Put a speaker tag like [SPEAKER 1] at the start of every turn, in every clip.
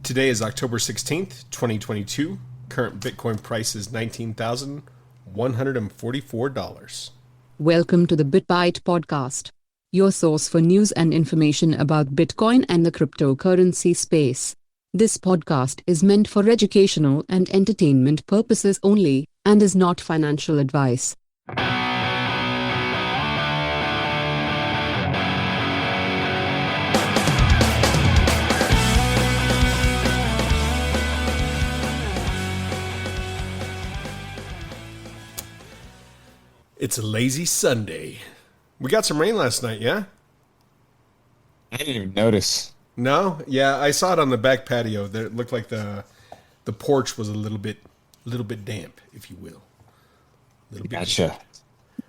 [SPEAKER 1] Today is October 16th, 2022. Current Bitcoin price is $19,144.
[SPEAKER 2] Welcome to the BitBite podcast, your source for news and information about Bitcoin and the cryptocurrency space. This podcast is meant for educational and entertainment purposes only and is not financial advice.
[SPEAKER 1] It's a lazy Sunday. We got some rain last night, yeah?
[SPEAKER 3] I didn't even notice.
[SPEAKER 1] No? Yeah, I saw it on the back patio. There, it looked like the porch was a little bit damp, if you will.
[SPEAKER 3] Gotcha.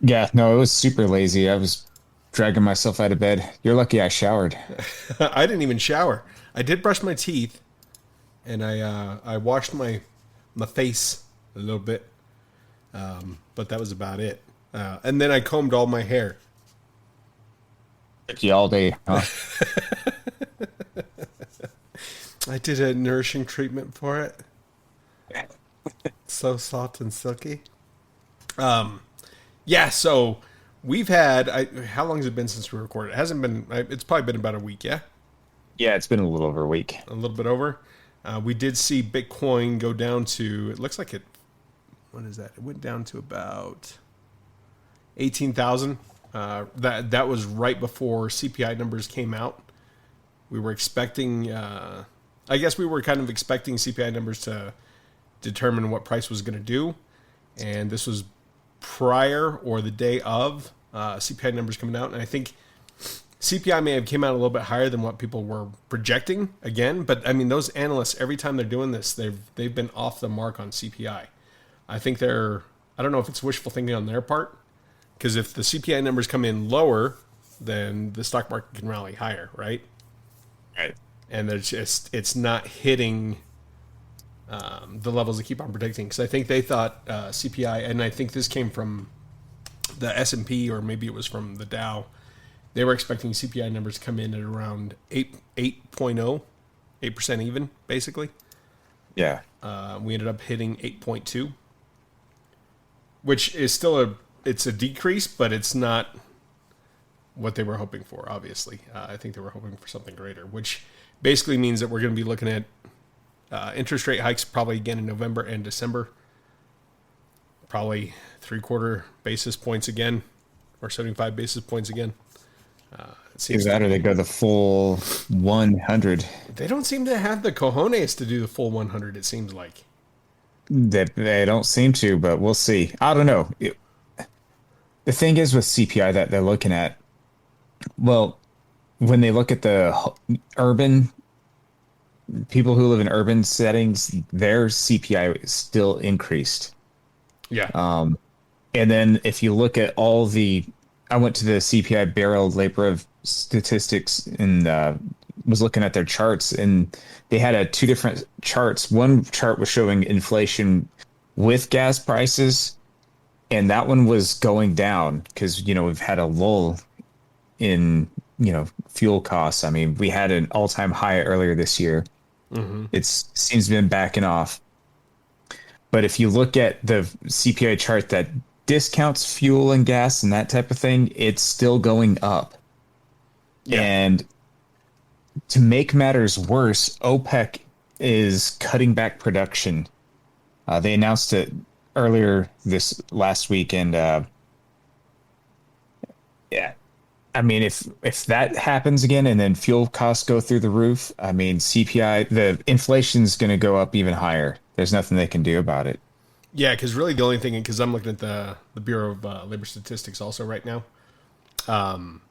[SPEAKER 3] Yeah, no, it was super lazy. I was dragging myself out of bed. You're lucky I showered.
[SPEAKER 1] I didn't even shower. I did brush my teeth, and I washed my face a little bit, but that was about it. And then I combed all my hair.
[SPEAKER 3] Took you all day, huh?
[SPEAKER 1] I did a nourishing treatment for it. So soft and silky. Yeah, so we've had, how long has it been since we recorded? It hasn't been, it's probably been about a week, yeah?
[SPEAKER 3] Yeah, it's been a little over a week.
[SPEAKER 1] A little bit over. We did see Bitcoin go down to, it looks like what is that? It went down to about 18,000. That was right before CPI numbers came out. We were expecting, I guess we were kind of expecting CPI numbers to determine what price was going to do. And this was prior or the day of CPI numbers coming out. And I think CPI may have came out a little bit higher than what people were projecting again. But I mean, those analysts, every time they're doing this, they've been off the mark on CPI. I think I don't know if it's wishful thinking on their part. Because if the CPI numbers come in lower, then the stock market can rally higher, right?
[SPEAKER 3] Right.
[SPEAKER 1] And it's not hitting the levels they keep on predicting. Because I think they thought CPI, and I think this came from the S&P or maybe it was from the Dow. They were expecting CPI numbers to come in at around 8.0, 8% even, basically.
[SPEAKER 3] Yeah.
[SPEAKER 1] We ended up hitting 8.2, which is still it's a decrease, but it's not what they were hoping for, obviously. I think they were hoping for something greater, which basically means that we're going to be looking at interest rate hikes probably again in November and December. Probably 3/4 basis points again, or 75 basis points again.
[SPEAKER 3] It seems that or they go the full 100.
[SPEAKER 1] They don't seem to have the cojones to do the full 100, it seems like.
[SPEAKER 3] They don't seem to, but we'll see. I don't know. The thing is with CPI that they're looking at, well, when they look at the urban people who live in urban settings, their CPI is still increased.
[SPEAKER 1] Yeah.
[SPEAKER 3] And then if you look at I went to the CPI Barrel Labor of Statistics and was looking at their charts, and they had two different charts. One chart was showing inflation with gas prices, and that one was going down because, we've had a lull in, fuel costs. I mean, we had an all-time high earlier this year. Mm-hmm. It seems to have been backing off. But if you look at the CPI chart that discounts fuel and gas and that type of thing, it's still going up. Yeah. And to make matters worse, OPEC is cutting back production. They announced it earlier this last week, and yeah, I mean, if that happens again, and then fuel costs go through the roof, I mean, CPI, the inflation's going to go up even higher. There's nothing they can do about it.
[SPEAKER 1] Yeah, because really the only thing, because I'm looking at the Bureau of Labor Statistics also right now. I'm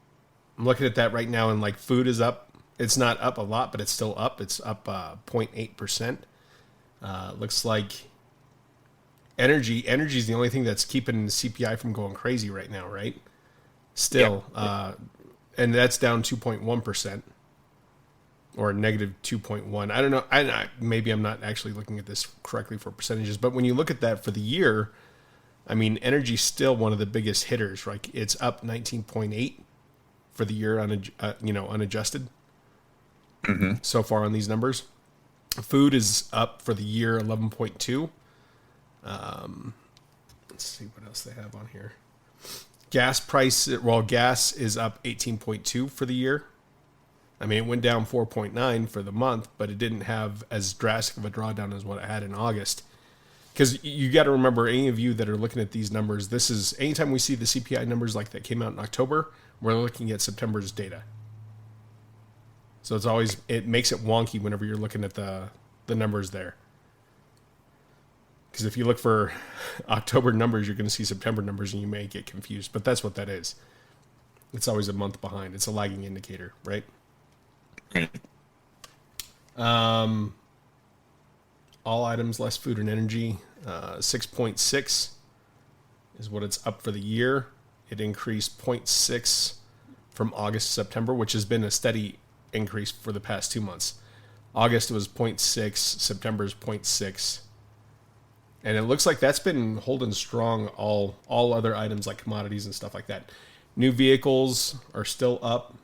[SPEAKER 1] looking at that right now, and like food is up. It's not up a lot, but it's still up. It's up 0.8%. Looks like energy is the only thing that's keeping the CPI from going crazy right now, right? Still, yeah. And that's down 2.1%. Or negative 2.1. I don't know. Maybe I'm not actually looking at this correctly for percentages, but when you look at that for the year, I mean, energy's still one of the biggest hitters. Like it's up 19.8 for the year, unadjusted. Mm-hmm. So far on these numbers, Food is up for the year 11.2. Let's see what else they have on here. Gas price, well, gas is up 18.2 for the year. I mean, it went down 4.9 for the month, but it didn't have as drastic of a drawdown as what it had in August. Because you got to remember, any of you that are looking at these numbers, this is anytime we see the CPI numbers like that came out in October, we're looking at September's data. So it makes it wonky whenever you're looking at the numbers there. Because if you look for October numbers, you're going to see September numbers and you may get confused. But that's what that is. It's always a month behind. It's a lagging indicator, right? All items less food and energy, 6.6 is what it's up for the year. It increased 0.6 from August to September, which has been a steady increase for the past 2 months. August was 0.6, September is 0.6. And it looks like that's been holding strong all other items like commodities and stuff like that. New vehicles are still up.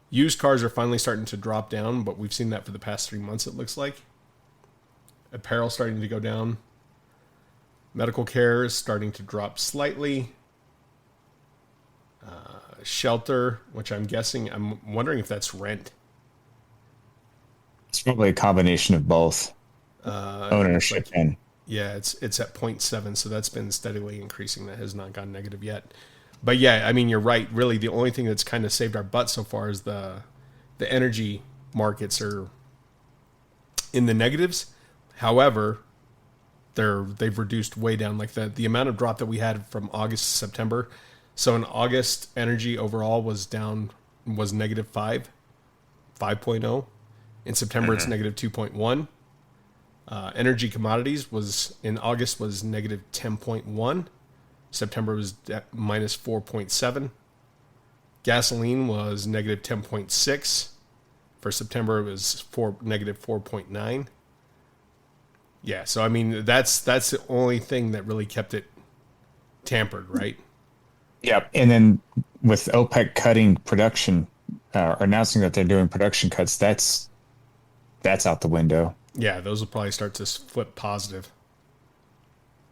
[SPEAKER 1] Used cars are finally starting to drop down, but we've seen that for the past 3 months, it looks like. Apparel starting to go down. Medical care is starting to drop slightly. Shelter, which I'm wondering if that's rent.
[SPEAKER 3] It's probably a combination of both. Ownership and...
[SPEAKER 1] Yeah, it's at 0.7, so that's been steadily increasing. That has not gone negative yet. But yeah, I mean, you're right. Really, the only thing that's kind of saved our butt so far is the energy markets are in the negatives. However, they've reduced way down. Like the amount of drop that we had from August to September. So in August, energy overall was negative 5.0. In September, it's negative 2.1. Energy commodities in August was negative 10.1. September was minus 4.7. Gasoline was negative 10.6. For September, it was negative 4.9. Yeah, so I mean that's the only thing that really kept it tampered, right?
[SPEAKER 3] Yep. And then with OPEC cutting production, announcing that they're doing production cuts, that's out the window.
[SPEAKER 1] Yeah, those will probably start to flip positive.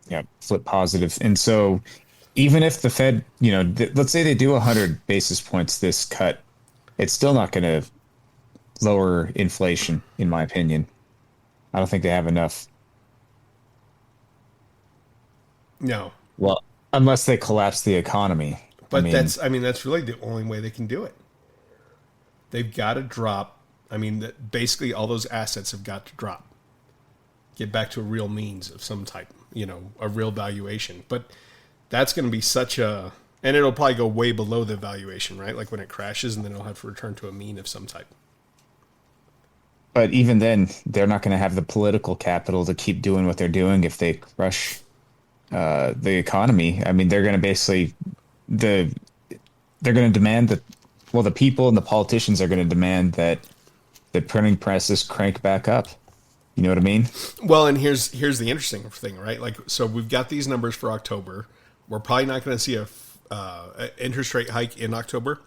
[SPEAKER 3] Yeah, flip positive. And so even if the Fed, let's say they do 100 basis points this cut, it's still not going to lower inflation, in my opinion. I don't think they have enough.
[SPEAKER 1] No.
[SPEAKER 3] Well, unless they collapse the economy.
[SPEAKER 1] But that's really the only way they can do it. They've got to drop. I mean, basically all those assets have got to drop. Get back to a real means of some type, a real valuation. But that's going to be and it'll probably go way below the valuation, right? Like when it crashes, and then it'll have to return to a mean of some type.
[SPEAKER 3] But even then, they're not going to have the political capital to keep doing what they're doing if they crush the economy. I mean, they're going to basically they're going to demand that. Well, the people and the politicians are going to demand that the printing presses crank back up. You know what I mean?
[SPEAKER 1] Well, and here's the interesting thing, right? Like, so we've got these numbers for October. We're probably not going to see a interest rate hike in October.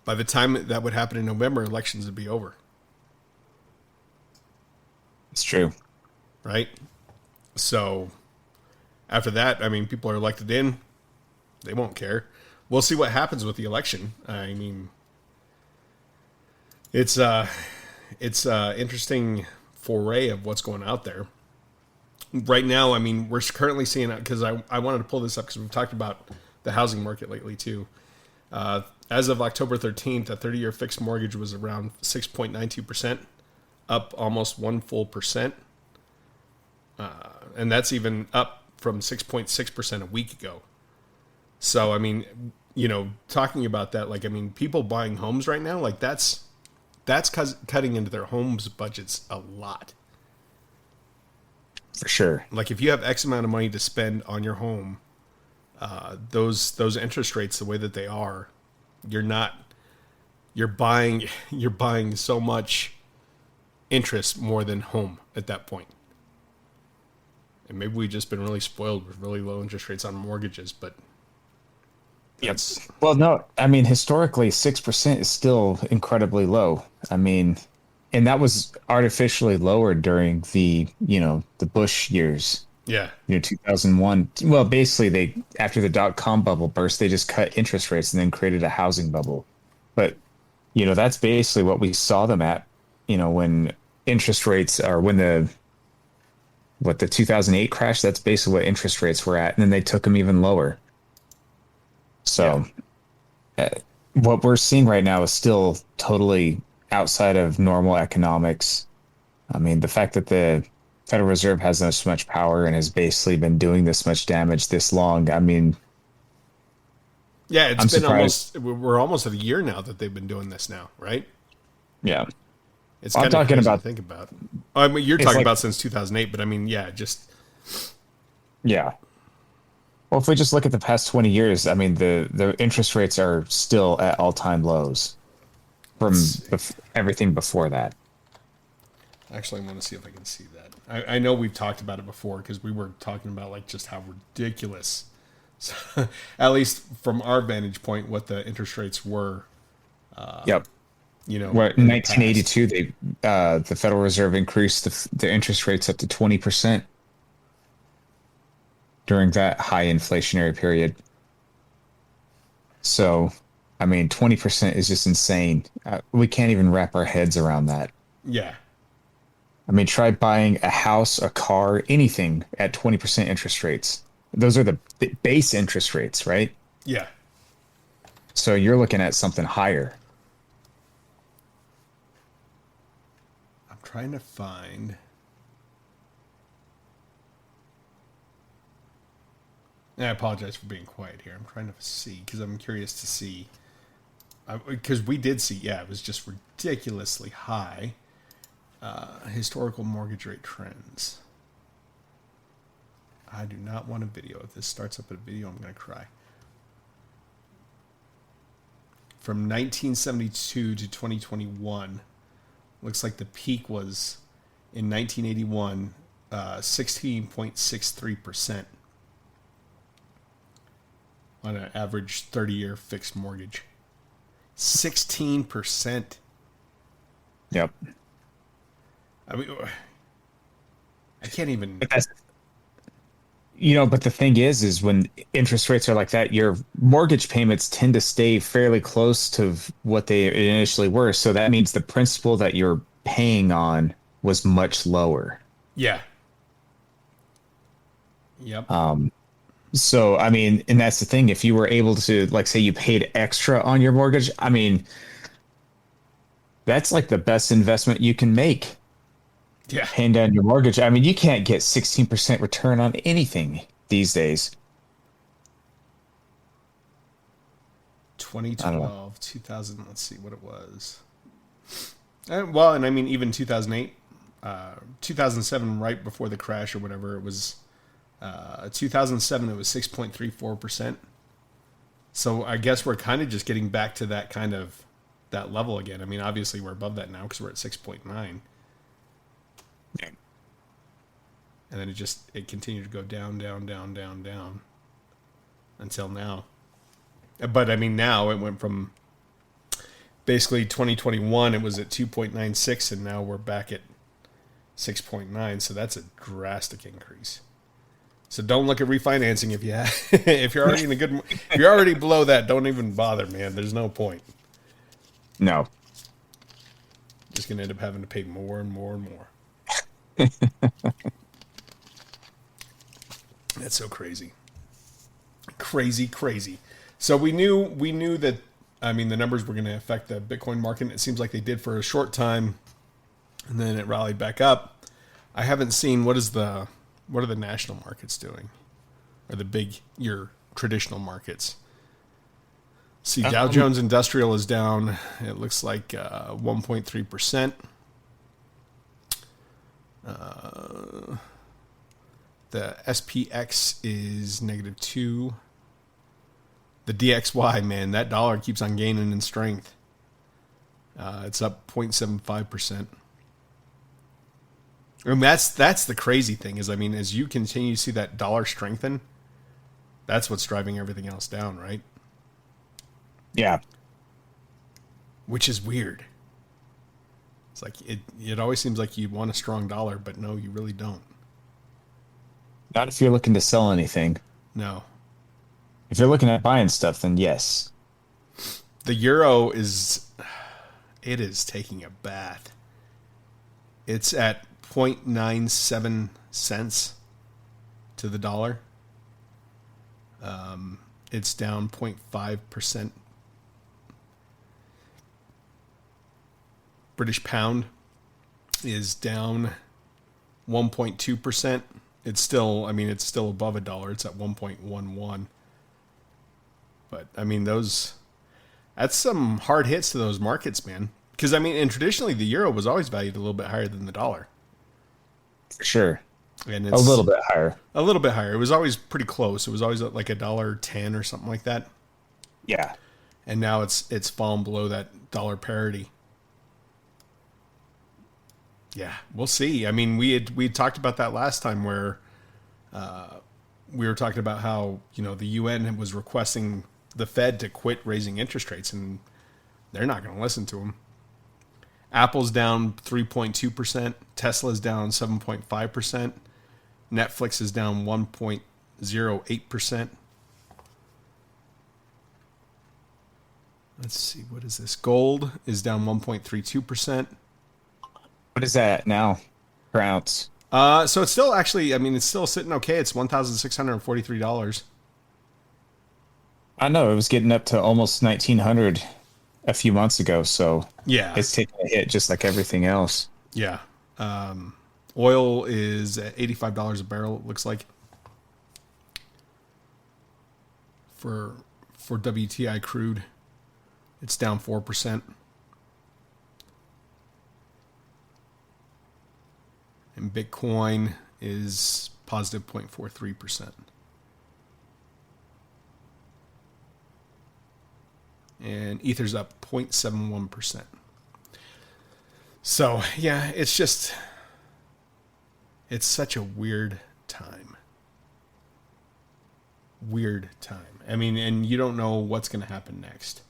[SPEAKER 1] By the time that would happen in November, elections would be over.
[SPEAKER 3] It's true.
[SPEAKER 1] Right? So after that, I mean, people are elected in. They won't care. We'll see what happens with the election. I mean, it's interesting foray of what's going out there. Right now, I mean, we're currently seeing it because I wanted to pull this up because we've talked about the housing market lately too. As of October 13th, a 30-year fixed mortgage was around 6.92%, up almost 1 full percent. And that's even up from 6.6% a week ago. So, I mean, talking about that, like, I mean, people buying homes right now, like that's cutting into their homes budgets a lot.
[SPEAKER 3] For sure.
[SPEAKER 1] Like if you have X amount of money to spend on your home, those interest rates, the way that they are, you're buying so much interest more than home at that point. And maybe we've just been really spoiled with really low interest rates on mortgages, but
[SPEAKER 3] yes. Well, no, I mean, historically, 6% is still incredibly low. I mean, and that was artificially lowered during the Bush years,
[SPEAKER 1] Yeah.
[SPEAKER 3] 2001. Well, basically after the dot-com bubble burst, they just cut interest rates and then created a housing bubble. But, that's basically what we saw them at, when interest rates are when the 2008 crash, that's basically what interest rates were at. And then they took them even lower. So what we're seeing right now is still totally outside of normal economics. I mean, the fact that the Federal Reserve has this much power and has basically been doing this much damage this long, I mean,
[SPEAKER 1] Yeah, it's
[SPEAKER 3] I'm
[SPEAKER 1] been
[SPEAKER 3] surprised.
[SPEAKER 1] we're almost at a year now that they've been doing this now, right?
[SPEAKER 3] Yeah.
[SPEAKER 1] It's
[SPEAKER 3] I'm
[SPEAKER 1] kind of
[SPEAKER 3] talking
[SPEAKER 1] crazy to
[SPEAKER 3] about,
[SPEAKER 1] think about. I mean, you're
[SPEAKER 3] it's
[SPEAKER 1] talking
[SPEAKER 3] like,
[SPEAKER 1] about since 2008, but I mean, yeah, just
[SPEAKER 3] yeah. Well, if we just look at the past 20 years, I mean, the interest rates are still at all-time lows
[SPEAKER 1] let's
[SPEAKER 3] from
[SPEAKER 1] see.
[SPEAKER 3] everything before that.
[SPEAKER 1] Actually, I want to see if I can see that. I know we've talked about it before because we were talking about like just how ridiculous, at least from our vantage point, what the interest rates were.
[SPEAKER 3] Yep. Well, in
[SPEAKER 1] In the past.
[SPEAKER 3] 1982, the Federal Reserve increased the interest rates up to 20% during that high inflationary period. So, I mean, 20% is just insane. We can't even wrap our heads around that.
[SPEAKER 1] Yeah,
[SPEAKER 3] I mean, try buying a house, a car, anything at 20% interest rates. Those are the base interest rates, right?
[SPEAKER 1] yeah.
[SPEAKER 3] So you're looking at something higher.
[SPEAKER 1] I'm trying to find. And I apologize for being quiet here. I'm trying to see because I'm curious to see. Because we did see, yeah, it was just ridiculously high. Historical mortgage rate trends. I do not want a video. If this starts up at a video, I'm going to cry. From 1972 to 2021, looks like the peak was in 1981, 16.63% on an average 30-year fixed mortgage. 16%.
[SPEAKER 3] Yep.
[SPEAKER 1] I mean, I can't even.
[SPEAKER 3] But but the thing is when interest rates are like that, your mortgage payments tend to stay fairly close to what they initially were. So that means the principal that you're paying on was much lower.
[SPEAKER 1] Yeah. Yep.
[SPEAKER 3] So, I mean, and that's the thing. If you were able to, like, say you paid extra on your mortgage, I mean, that's like the best investment you can make.
[SPEAKER 1] Yeah.
[SPEAKER 3] Paying down your mortgage. I mean, you can't get 16% return on anything these days. I don't know.
[SPEAKER 1] 2012, 2000. Let's see what it was. Well, and I mean, even 2008, 2007, right before the crash or whatever, it was 2007, it was 6.34%. So I guess we're kind of just getting back to that kind of that level again. I mean, obviously we're above that now because we're at 6.9. And then it continued to go down, down, down, down, down until now. But I mean, now it went from basically 2021, it was at 2.96, and now we're back at 6.9. So that's a drastic increase. So don't look at refinancing if you if you're already if you're already below that, don't even bother, man. There's no point.
[SPEAKER 3] No.
[SPEAKER 1] Just gonna end up having to pay more and more and more. That's so crazy. Crazy. So we knew that, I mean, the numbers were going to affect the Bitcoin market. It seems like they did for a short time, and then it rallied back up. I haven't seen what are the national markets doing, or your traditional markets. See, Dow Jones Industrial is down. It looks like 1.3%. The SPX is -2. The DXY, man, that dollar keeps on gaining in strength. It's up 0.75%. And that's the crazy thing is, I mean, as you continue to see that dollar strengthen, that's what's driving everything else down, right?
[SPEAKER 3] Yeah.
[SPEAKER 1] Which is weird. It's like it always seems like you want a strong dollar, but no, you really don't.
[SPEAKER 3] Not if you're looking to sell anything.
[SPEAKER 1] No.
[SPEAKER 3] If you're looking at buying stuff, then yes.
[SPEAKER 1] The euro is taking a bath. It's at 0.97 cents to the dollar. It's down 0.5%. British pound is down 1.2%. It's still above a dollar. It's at 1.11. But I mean, that's some hard hits to those markets, man. Because I mean, and traditionally the euro was always valued a little bit higher than the dollar.
[SPEAKER 3] For sure.
[SPEAKER 1] And
[SPEAKER 3] A little bit higher.
[SPEAKER 1] A little bit higher. It was always pretty close. It was always like $1.10 or something like that.
[SPEAKER 3] Yeah.
[SPEAKER 1] And now it's fallen below that dollar parity. Yeah, we'll see. I mean, we had talked about that last time where we were talking about how, the UN was requesting the Fed to quit raising interest rates, and they're not going to listen to them. Apple's down 3.2%. Tesla's down 7.5%. Netflix is down 1.08%. Let's see, what is this? Gold is down 1.32%.
[SPEAKER 3] What is that now per ounce?
[SPEAKER 1] So it's still it's still sitting okay. It's $1,643.
[SPEAKER 3] I know it was getting up to almost 1900 a few months ago, so
[SPEAKER 1] Yeah.
[SPEAKER 3] it's taking a hit just like everything else.
[SPEAKER 1] Yeah. Oil is at $85 a barrel, it looks like. For WTI crude, it's down 4%. And Bitcoin is positive 0.43%. And Ether's up 0.71%. So, yeah, it's such a weird time. Weird time. I mean, and you don't know what's going to happen next.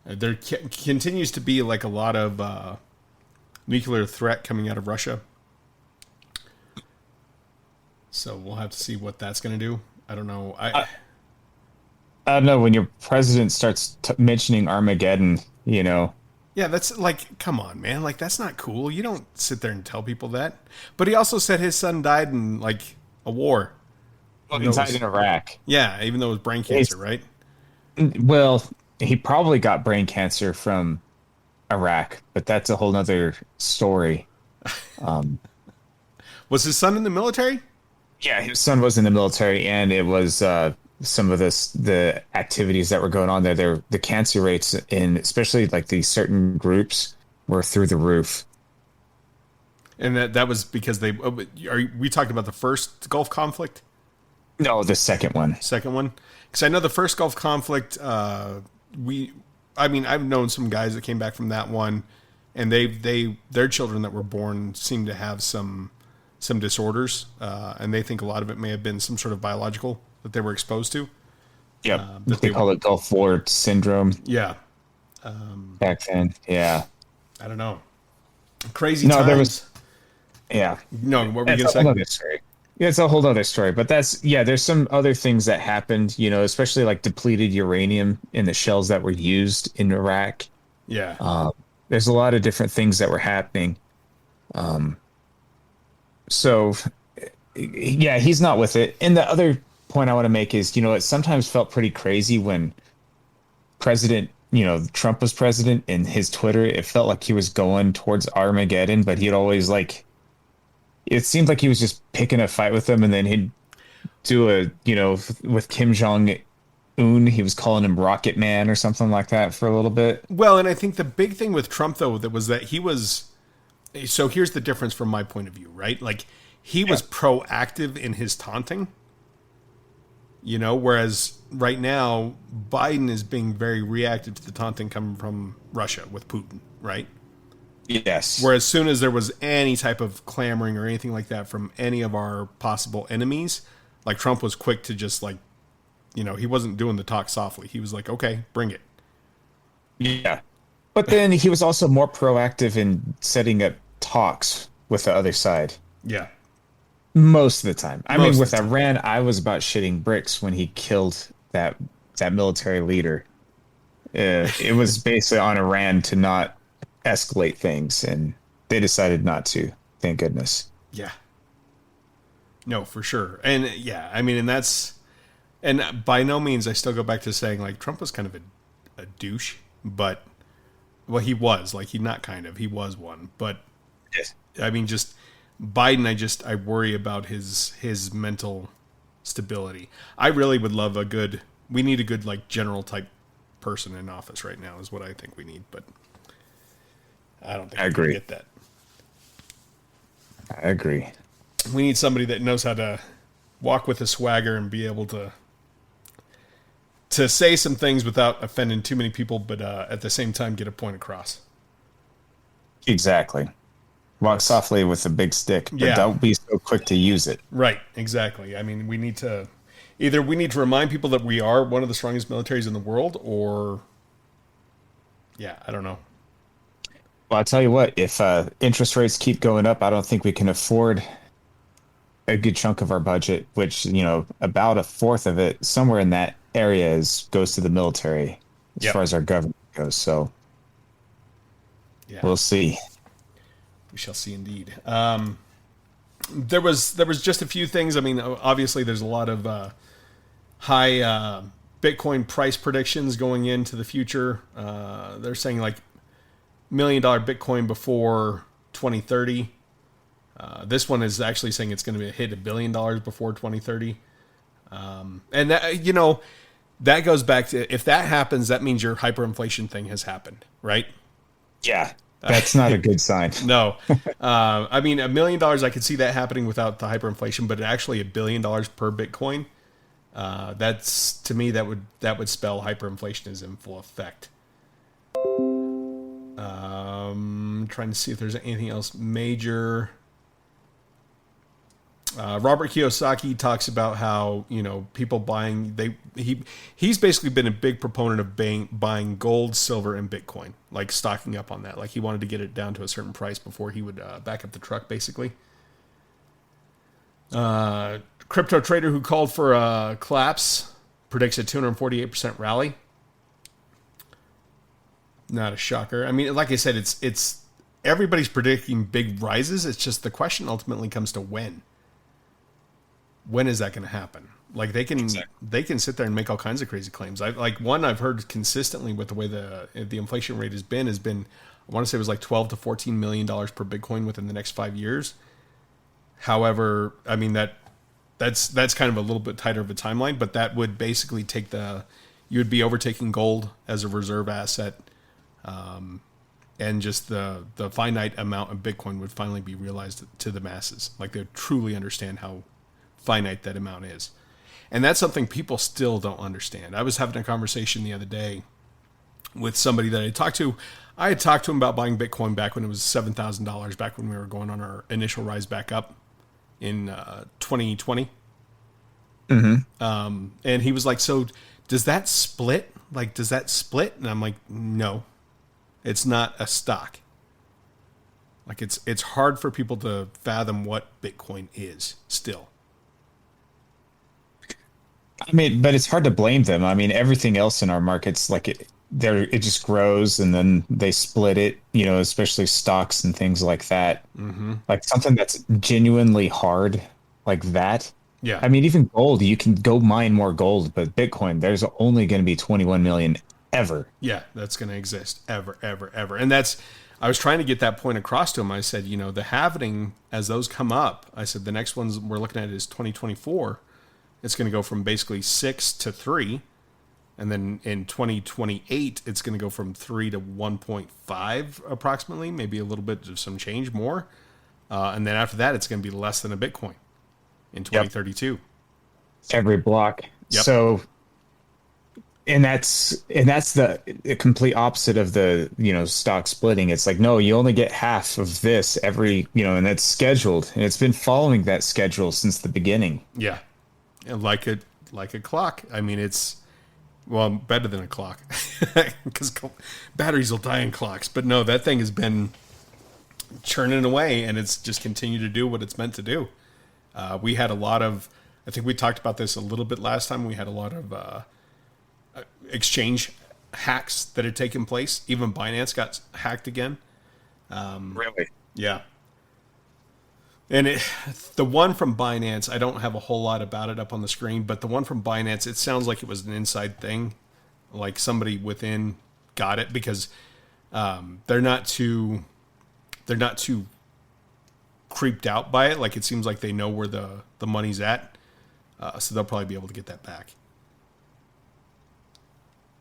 [SPEAKER 1] There continues to be like a lot of nuclear threat coming out of Russia. So we'll have to see what that's going to do. I don't know.
[SPEAKER 3] I don't know, when your president starts mentioning Armageddon,
[SPEAKER 1] Yeah, that's like, come on, man. Like, that's not cool. You don't sit there and tell people that. But he also said his son died in, like, a war.
[SPEAKER 3] Well, he died in Iraq.
[SPEAKER 1] Yeah, even though it was brain cancer, right?
[SPEAKER 3] Well, he probably got brain cancer from Iraq, but that's a whole nother story.
[SPEAKER 1] Was his son in the military?
[SPEAKER 3] Yeah, his son was in the military, and it was some of the activities that were going on there. The cancer rates in especially like these certain groups were through the roof.
[SPEAKER 1] And that was because we talked about the first Gulf conflict?
[SPEAKER 3] No, the second one.
[SPEAKER 1] Second one? Because I know the first Gulf conflict, I've known some guys that came back from that one, and their children that were born seemed to have some disorders, and they think a lot of it may have been some sort of biological that they were exposed to.
[SPEAKER 3] Yeah, they call it Gulf War syndrome.
[SPEAKER 1] Yeah.
[SPEAKER 3] Back then, yeah.
[SPEAKER 1] I don't know. Crazy times.
[SPEAKER 3] There was. Yeah.
[SPEAKER 1] No, what were you
[SPEAKER 3] going
[SPEAKER 1] to
[SPEAKER 3] say? Story. Yeah, it's a whole other story. But there's some other things that happened, especially like depleted uranium in the shells that were used in Iraq.
[SPEAKER 1] Yeah.
[SPEAKER 3] There's a lot of different things that were happening. So, yeah, he's not with it. And the other point I want to make is, it sometimes felt pretty crazy when Trump was president, and his Twitter, it felt like he was going towards Armageddon, but he'd always it seemed like he was just picking a fight with them, and then he'd do with Kim Jong-un, he was calling him Rocket Man or something like that for a little bit.
[SPEAKER 1] Well, and I think the big thing with Trump, though, that was that he was... So here's the difference from my point of view, right? Like, he was proactive in his taunting, whereas right now, Biden is being very reactive to the taunting coming from Russia with Putin, right?
[SPEAKER 3] Yes.
[SPEAKER 1] Whereas as soon as there was any type of clamoring or anything like that from any of our possible enemies, like, Trump was quick to just he wasn't doing the talk softly. He was like, okay, bring it.
[SPEAKER 3] Yeah. But then he was also more proactive in setting up talks with the other side
[SPEAKER 1] Yeah,
[SPEAKER 3] most of the time. I mean,
[SPEAKER 1] most of
[SPEAKER 3] with
[SPEAKER 1] the time.
[SPEAKER 3] Iran, I was about shitting bricks when he killed that military leader. It was basically on Iran to not escalate things, and they decided not to. Thank goodness.
[SPEAKER 1] Yeah, no, for sure. And yeah, I mean, and by no means I still go back to saying like Trump was kind of a douche, but well, he was like he not kind of he was one, but
[SPEAKER 3] Yes.
[SPEAKER 1] I mean, just Biden. I worry about his mental stability. I really would love a good. We need a good like general type person in office right now is what I think we need, but I don't think
[SPEAKER 3] I
[SPEAKER 1] we're gonna
[SPEAKER 3] agree.
[SPEAKER 1] get that.
[SPEAKER 3] I agree.
[SPEAKER 1] We need somebody that knows how to walk with a swagger and be able to say some things without offending too many people, but at the same time get a point across.
[SPEAKER 3] Exactly. Walk
[SPEAKER 1] That's
[SPEAKER 3] softly with a big stick, but
[SPEAKER 1] yeah,
[SPEAKER 3] don't be so quick to use it.
[SPEAKER 1] right, exactly. I mean, we need to remind people that we are one of the strongest militaries in the world, or yeah, I don't know.
[SPEAKER 3] Well, I'll tell you what, if interest rates keep going up, I don't think we can afford a good chunk of our budget, which, about a fourth of it, somewhere in that area goes to the military as
[SPEAKER 1] Yep.
[SPEAKER 3] far as our government goes. So
[SPEAKER 1] Yeah,
[SPEAKER 3] we'll see.
[SPEAKER 1] we shall see. Indeed. There was just a few things. I mean, obviously, there's a lot of high Bitcoin price predictions going into the future. They're saying like $1 million Bitcoin before 2030. This one is actually saying it's going to hit $1 billion before 2030. And that, that goes back to if that happens, that means your hyperinflation thing has happened, right?
[SPEAKER 3] Yeah, that's not a good sign.
[SPEAKER 1] No, I mean $1 million. I could see that happening without the hyperinflation, but actually $1 billion per Bitcoin. That's to me that would spell hyperinflation is in full effect. Trying to see if there's anything else major. Robert Kiyosaki talks about how people buying he's basically been a big proponent of buying gold, silver, and Bitcoin, like stocking up on that. Like he wanted to get it down to a certain price before he would back up the truck, basically. Crypto trader who called for a collapse predicts a 248% rally. Not a shocker. I mean, like I said, it's everybody's predicting big rises. It's just the question ultimately comes to when. When is that going to happen? Like
[SPEAKER 3] Exactly.
[SPEAKER 1] they can sit there and make all kinds of crazy claims. One I've heard consistently with the way the inflation rate has been I want to say it was like 12 to 14 million dollars per Bitcoin within the next 5 years. However, I mean that's kind of a little bit tighter of a timeline, but that would basically you would be overtaking gold as a reserve asset, and just the finite amount of Bitcoin would finally be realized to the masses. Like they would truly understand how finite that amount is. And that's something people still don't understand. I was having a conversation the other day with somebody that I talked to. I had talked to him about buying Bitcoin back when it was $7,000, back when we were going on our initial rise back up in 2020. And he was like, so does that split? Like, does that split? And I'm like, no, it's not a stock. Like it's hard for people to fathom what Bitcoin is still.
[SPEAKER 3] I mean, but it's hard to blame them. I mean, everything else in our markets, like it just grows and then they split it, especially stocks and things like that. Like something that's genuinely hard like that.
[SPEAKER 1] Yeah.
[SPEAKER 3] I mean, even gold, you can go mine more gold, but Bitcoin, there's only going to be 21 million ever.
[SPEAKER 1] Yeah, that's going to exist ever, ever, ever. And I was trying to get that point across to him. I said, the halvening, as those come up, I said, the next ones we're looking at is 2024. It's going to go from basically 6 to 3. And then in 2028, it's going to go from 3 to 1.5 approximately, maybe a little bit of some change more. And then after that, it's going to be less than a Bitcoin in
[SPEAKER 3] Yep.
[SPEAKER 1] 2032.
[SPEAKER 3] Every block.
[SPEAKER 1] Yep.
[SPEAKER 3] So, and that's the complete opposite of the, stock splitting. It's like, no, you only get half of this every, and it's scheduled. And it's been following that schedule since the beginning.
[SPEAKER 1] Yeah. And like a clock. I mean, Well, better than a clock, because batteries will die in clocks. But no, that thing has been churning away, and it's just continued to do what it's meant to do. We had a lot of, I think we talked about this a little bit last time. We had a lot of exchange hacks that had taken place. Even Binance got hacked again.
[SPEAKER 3] Really?
[SPEAKER 1] Yeah. And the one from Binance, I don't have a whole lot about it up on the screen, but the one from Binance, it sounds like it was an inside thing, like somebody within got it, because they're not too creeped out by it. Like, it seems like they know where the money's at, so they'll probably be able to get that back.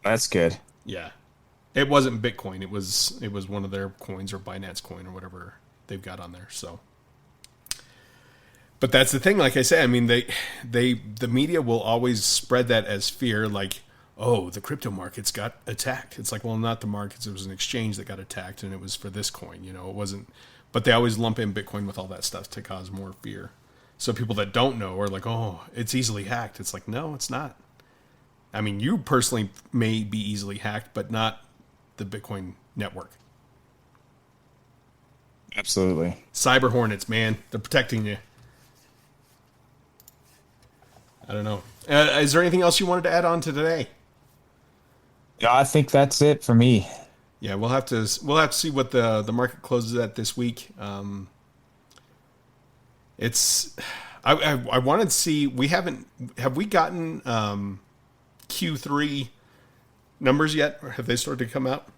[SPEAKER 3] That's good.
[SPEAKER 1] Yeah, it wasn't Bitcoin. It was one of their coins, or Binance coin, or whatever they've got on there. So. But that's the thing, like I say, I mean, the media will always spread that as fear, like, oh, the crypto markets got attacked. It's like, well, not the markets, it was an exchange that got attacked, and it was for this coin, it wasn't, but they always lump in Bitcoin with all that stuff to cause more fear. So people that don't know are like, oh, it's easily hacked. It's like, no, it's not. I mean, you personally may be easily hacked, but not the Bitcoin network.
[SPEAKER 3] Absolutely.
[SPEAKER 1] Cyber hornets, man, they're protecting you. I don't know. Is there anything else you wanted to add on to today?
[SPEAKER 3] Yeah, I think that's it for me.
[SPEAKER 1] Yeah, we'll have to see what the market closes at this week. It's I wanted to see, have we gotten Q3 numbers yet, or have they started to come out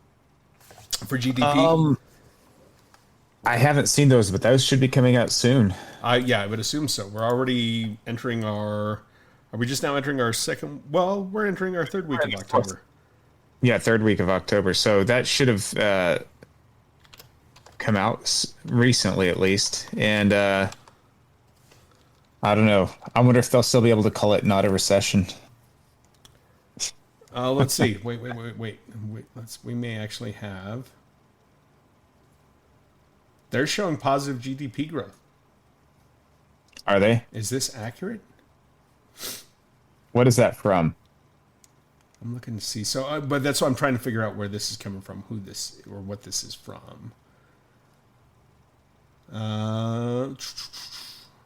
[SPEAKER 1] for GDP?
[SPEAKER 3] I haven't seen those, but those should be coming out soon.
[SPEAKER 1] Yeah, I would assume so. We're already entering are we just now entering our second? Well, we're entering our third week of October.
[SPEAKER 3] Yeah, third week of October. So that should have come out recently, at least. And I don't know. I wonder if they'll still be able to call it not a recession.
[SPEAKER 1] Let's see. Wait. We may actually have. They're showing positive GDP growth.
[SPEAKER 3] Are they?
[SPEAKER 1] Is this accurate?
[SPEAKER 3] What is that from?
[SPEAKER 1] I'm looking to see. So, but that's what I'm trying to figure out, where this is coming from, who this or what this is from.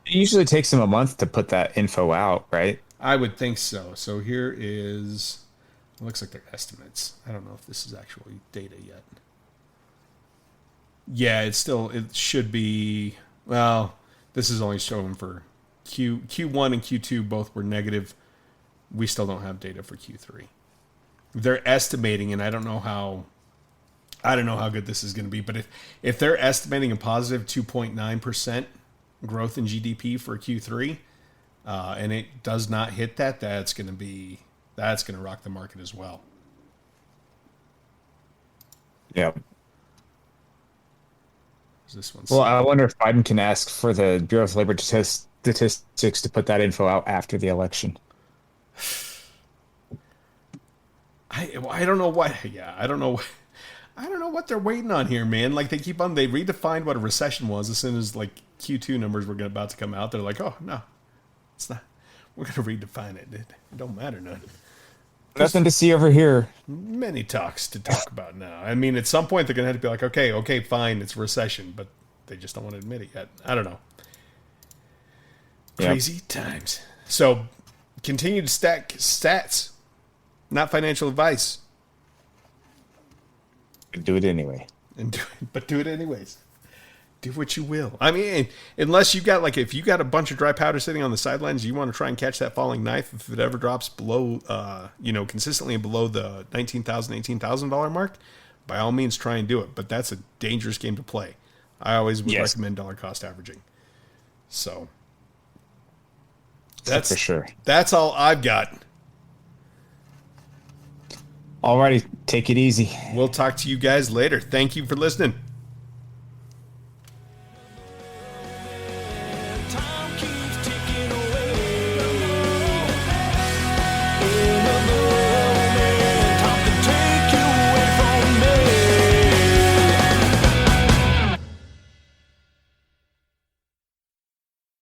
[SPEAKER 3] It usually takes them a month to put that info out, right?
[SPEAKER 1] I would think so. So here is. It looks like they're estimates. I don't know if this is actually data yet. Yeah, it should be. Well, this is only showing for Q1 and Q2 both were negative. We still don't have data for Q3. They're estimating, and I don't know how good this is going to be, but if they're estimating a positive 2.9% growth in GDP for Q3, and it does not hit that, that's going to rock the market as well.
[SPEAKER 3] Yeah.
[SPEAKER 1] This one.
[SPEAKER 3] Well, I wonder if Biden can ask for the Bureau of Labor Statistics to put that info out after the election.
[SPEAKER 1] I don't know what. Yeah, I don't know. I don't know what they're waiting on here, man. Like, they redefined what a recession was as soon as, like, Q2 numbers were about to come out. They're like, oh no, it's not. We're gonna redefine it. It don't matter none.
[SPEAKER 3] Nothing to see over here.
[SPEAKER 1] Many talks to talk about now. I mean, at some point they're gonna have to be like, okay, fine, it's a recession, but they just don't want to admit it yet. I don't know. Crazy times. So, continue to stack stats, not financial advice.
[SPEAKER 3] Do it anyway.
[SPEAKER 1] But do it anyways. Do what you will. I mean, unless you've got, if you got a bunch of dry powder sitting on the sidelines, you want to try and catch that falling knife. If it ever drops below, consistently below the $19,000, $18,000 mark, by all means try and do it. But that's a dangerous game to play. I always would recommend dollar cost averaging. So that's
[SPEAKER 3] for sure.
[SPEAKER 1] That's all I've got.
[SPEAKER 3] Alrighty, take it easy.
[SPEAKER 1] We'll talk to you guys later. Thank you for listening.